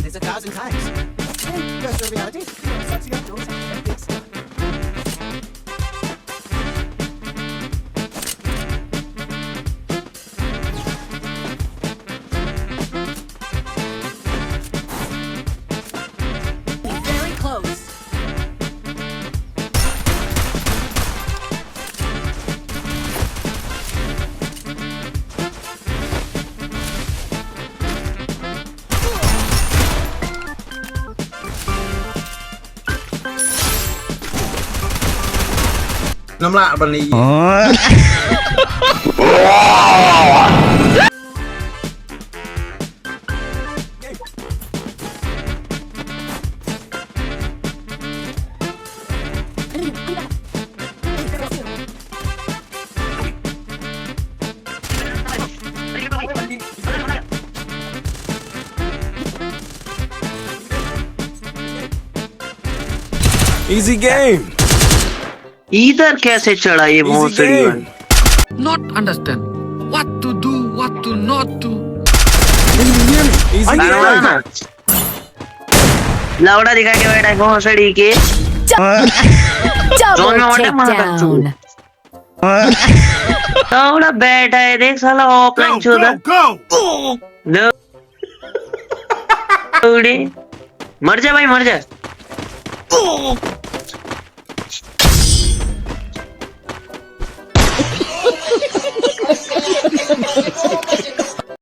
is 1,000 times. And virtual reality, sexy outdoors and big stuff. Very close. Năm lạ bần ý. Easy game. इधर कैसे चढ़ा ये Easy भोसड़ी game. not understand what to do, what to not do. Easy game. लावड़ा दिखा के बैठा है भोसड़ी के Double Don't know what I'm takedown. लावड़ा बैठा है देख साला ऑफलाइन चोदा दौड़ी मर जा भाई मर जा